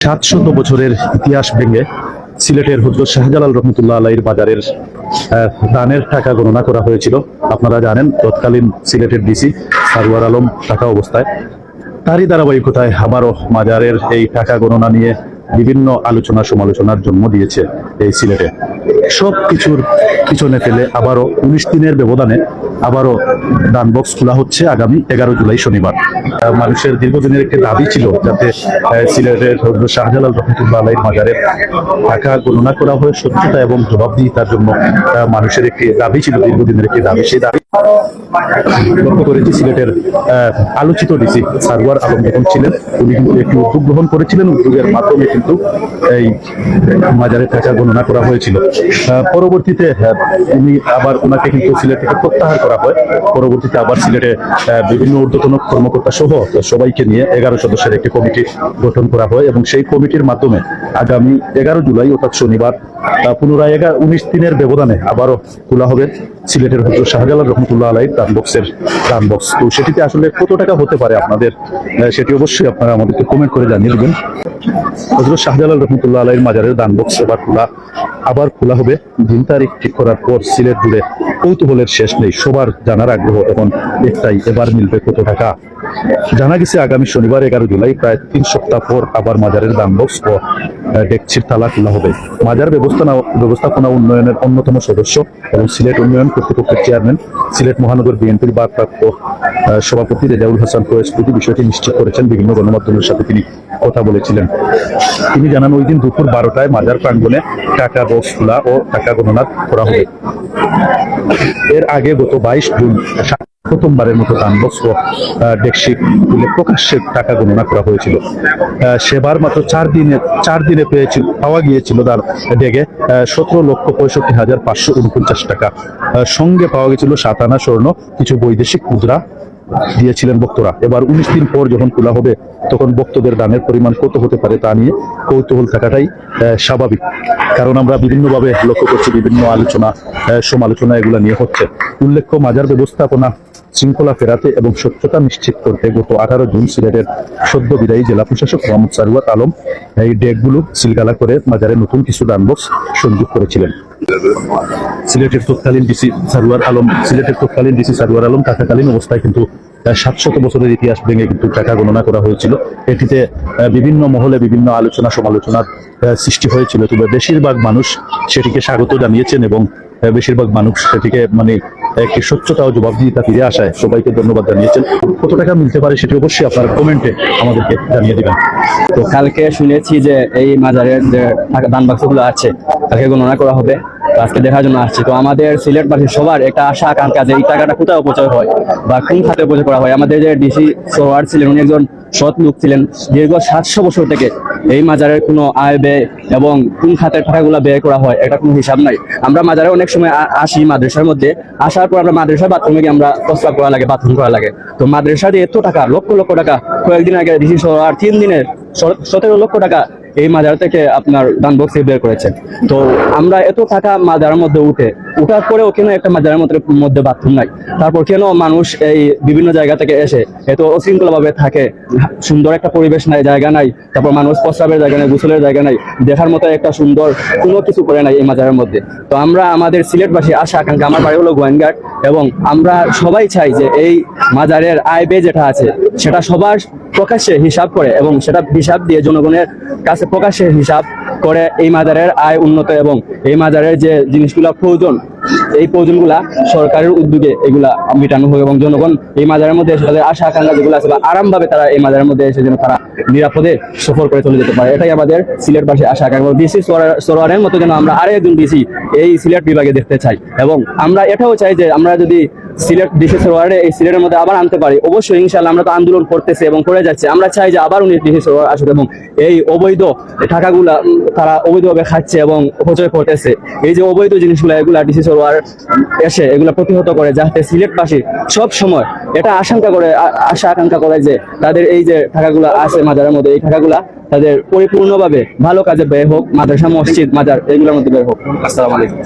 700 বছরের ইতিহাস ভেঙে সিলেটের হযরত শাহজালাল রহমতুল্লাহ আলাইহির বাজারের দানের টাকা গণনা করা হয়েছিল। আপনারা জানেন তৎকালীন সিলেটের ডিসি সারওয়ার আলম থাকা অবস্থায় তারই ধারাবাহিকতায় আবারও মাজারের এই টাকা গণনা নিয়ে বিভিন্ন আলোচনা সমালোচনার জন্ম দিয়েছে এই সিলেটে। সব কিছুর পিছনে ফেলে আবারও 19 দিনের ব্যবধানে আবারও দান বক্স খোলা হচ্ছে আগামী 11 জুলাই শনিবার। মানুষের দীর্ঘদিনের একটি দাবি ছিল যাতে সিলেটের হযরত শাহজালাল রহমতুল্লাহ আলাইহির মাজারের টাকা গণনা করা হয় সত্যতা এবং জবাবদিহিতার জন্য। মানুষের একটি দাবি ছিল, দীর্ঘদিনের একটি দাবি। সেই দাবি লক্ষ্য করেছি সিলেটের আলোচিত ডিসি সারওয়ার আলম যখন ছিলেন, উনি কিন্তু একটি উদ্যোগ গ্রহণ করেছিলেন। উদ্যোগের মাধ্যমে কিন্তু এই মাজারের টাকা গণনা করা হয়েছিল। পরবর্তীতে উনি আবার ওনাকে কিন্তু সিলেট থেকে প্রত্যাহার করা হয়। পরবর্তীতে আবার সিলেটে বিভিন্ন ঊর্ধ্বতন কর্মকর্তা সহ সবাইকে নিয়ে 11 সদস্যের একটি কমিটি গঠন করা হয় এবং সেই কমিটির মাধ্যমে আগামী 11 জুলাই অর্থাৎ শনিবার পুনরায় 19 দিনের ব্যবধানে আবারও খোলা হবে সিলেটের হযরত শাহজালাল রহমতুল্লাহ আলাইহির দান বক্স। তো সেটিতে আসলে কত টাকা হতে পারে আপনাদের, সেটি অবশ্যই আপনারা আমাদেরকে কমেন্ট করে জানিয়ে দেবেন। হযরত শাহজালাল রহমতুল্লাহ আলাইহির মাজারের দান বক্স আবার খোলা হবে। দিন তারিখ ঠিক করার পর সিলেট জুড়ে কৌতূহলের শেষ নেই। সবার জানার আগ্রহ এখন একটাই, এবার মিলবে কত টাকা। জানা গেছে আগামী শনিবার 11 জুলাই প্রায় 3 সপ্তাহ পর আবার মাজারের দান বক্স ও ডেকচির তালা খোলা হবে। মাজার ব্যবস্থাপনা উন্নয়নের অন্যতম সদস্য এবং সিলেট উন্নয়ন কর্তৃপক্ষের চেয়ারম্যান, সিলেট মহানগর বিএনপির ভারপ্রাপ্ত সভাপতি রেজাউল হাসান ফয়েজ বিষয়টি নিশ্চিত করেছেন। বিভিন্ন গণমাধ্যমের সাথে তিনি কথা বলেছিলেন। তিনি জানান ওই দিন দুপুর 12টায় মাজার প্রাঙ্গণে টাকা বক্স খোলা ও টাকা গণনা করা হবে। এর আগে গত 22 জুন প্রথমবারের মতো দান বক্স ও ডেকশি তুলে প্রকাশ্যে টাকা গণনা করা হয়েছিল। সেবার মাত্র 4 দিনে পাওয়া গিয়েছিল তার ডেগে 17,65,549 টাকা। সঙ্গে পাওয়া গেছিল 7 আনা স্বর্ণ, কিছু বৈদেশিক মুদ্রা দিয়েছিলেন বক্তরা। এবার 19 দিন পর যখন খোলা হবে তখন ভক্তদের দানের পরিমাণ কত হতে পারে তা নিয়ে কৌতূহল থাকাটাই স্বাভাবিক। কারণ আমরা বিভিন্নভাবে লক্ষ্য করছি, বিভিন্ন আলোচনা সমালোচনা এগুলা নিয়ে হচ্ছে। উল্লেখ্য, মাজার ব্যবস্থাপনা শৃঙ্খলা ফেরাতে এবং স্বচ্ছতা নিশ্চিত করতে গত 18 জুন সিলেটের সদ্য বিদায়ী জেলা প্রশাসক মোহাম্মদ সারওয়ার আলম এই ডেকগুলো সিলগালা করে মাজারে নতুন কিছু দান বক্স সংযোগ করেছিলেন। সিলেটের তৎকালীন ডিসি সারওয়ার আলম থাকাকালীন অবস্থায় কিন্তু 700 বছরের ইতিহাস ভেঙে কিন্তু টাকা গণনা করা হয়েছিল। এটিতে বিভিন্ন মহলে বিভিন্ন আলোচনা সমালোচনার সৃষ্টি হয়েছিল, তবে বেশিরভাগ মানুষ সেটিকে স্বাগত জানিয়েছেন এবং বেশিরভাগ মানুষ সেটিকে একটি স্বচ্ছতা ও জবাবদিহিতা ফিরে আসায় সবাইকে ধন্যবাদ জানিয়েছেন। কত টাকা মিলতে পারে সেটি অবশ্যই আপনার কমেন্টে আমাদেরকে জানিয়ে দিবেন। তো কালকে শুনেছি যে এই মাজারের যে দান বাক্সগুলো আছে কালকে গণনা করা হবে, আজকে দেখার জন্য আসছি। তো আমাদের সিলেটবাসীর সবার একটা আশা আকাঙ্ক্ষা যে এই টাকাটা কোথায় অপচয় হয় বা কোন খাতে অপচয় করা হয়। আমাদের যে ডিসি সোহরাওয়ার্দী ছিলেন, উনি একজন সৎ লোক ছিলেন। দীর্ঘ 700 বছর থেকে এই মাজারের কোনো আয় ব্যয় এবং কোন খাতের টাকাগুলো ব্যয় করা হয় এটা কোনো হিসাব নাই। আমরা মাজারে অনেক সময় আসি মাদ্রাসার মধ্যে, আসার পর আমরা মাদ্রাসার বাথরুমে গিয়ে আমরা প্রস্রাব করা লাগে, বাথরুম করা লাগে। তো মাদ্রাসা দিয়ে এত টাকা, লক্ষ লক্ষ টাকা, কয়েকদিন আগে ডিসি সোহরাওয়ার্দী 3 দিনে 17 লক্ষ টাকা এই মাজার থেকে আপনার দান বক্সে বের করেছেন। তো আমরা এত টাকা মাজারের মধ্যে উঠার পরেও কেন একটা মাজারের মধ্যে বাথরুম নাই? তারপর কেন মানুষ এই বিভিন্ন জায়গা থেকে এসে এত অশৃঙ্খলা ভাবে থাকে? সুন্দর একটা পরিবেশ নাই, জায়গা নাই, তারপর মানুষ প্রস্রাবের জায়গা নাই, গোসলের জায়গা নাই, দেখার মতো একটা সুন্দর কোনো কিছু করে নাই এই মাজারের মধ্যে। তো আমরা আমাদের সিলেটবাসী আশা আকাঙ্ক্ষা, আমার বাড়ি হলো গোয়েনঘাট, এবং আমরা সবাই চাই যে এই মাজারের আয় ব্যয় যেটা আছে সেটা সবার প্রকাশ্যে হিসাব করে এবং সেটা হিসাব দিয়ে জনগণের কাছে প্রকাশ্যে হিসাব করে এই মাজারের আয় উন্নত এবং এই মাজারের যে জিনিসগুলা প্রয়োজন, এই প্রয়োজনগুলা সরকারের উদ্যোগে এগুলা মেটানো হোক এবং জনগণ এই মাজারের মধ্যে এসে তাদের আশা আকাঙ্ক্ষা যেগুলো আছে বা আরামভাবে তারা এই মাজারের মধ্যে এসে যেন তারা নিরাপদে সফর করে চলে যেতে পারে, এটাই আমাদের সিলেটবাসী আশা আকাঙ্ক্ষা। ডিসি সোহরাওয়ার্দীর মতো যেন আমরা আরো একজন ডিসি এই সিলেট বিভাগে দেখতে চাই এবং আমরা এটাও চাই যে আমরা যদি সিলেট ডিসি সোহরাওয়ার্দী এই সিলেটের মধ্যে আবার আনতে পারি, অবশ্যই ইনশাআল্লাহ আমরা তো আন্দোলন করতেছি এবং করে যাচ্ছি। আমরা চাই যে আবার উনি ডিসি সোহরাওয়ার্দী আসুক এবং এই অবৈধ টাকাগুলা তারা অবৈধভাবে খাচ্ছে এবং অপচয় করতেছে, এই যে অবৈধ জিনিসগুলো এগুলা ডিসি সোহরাওয়ার্দী এসে এগুলা প্রতিহত করে, যাতে সিলেটবাসী সব সময় এটা আশা আকাঙ্ক্ষা করে যে তাদের এই যে টাকাগুলা আছে মাজারের মধ্যে, এই টাকাগুলা তাদের পরিপূর্ণভাবে ভালো কাজে ব্যয় হোক, মাদ্রাসা মসজিদ মাজার এগুলোর মধ্যে ব্যয় হোক। আসসালামু আলাইকুম।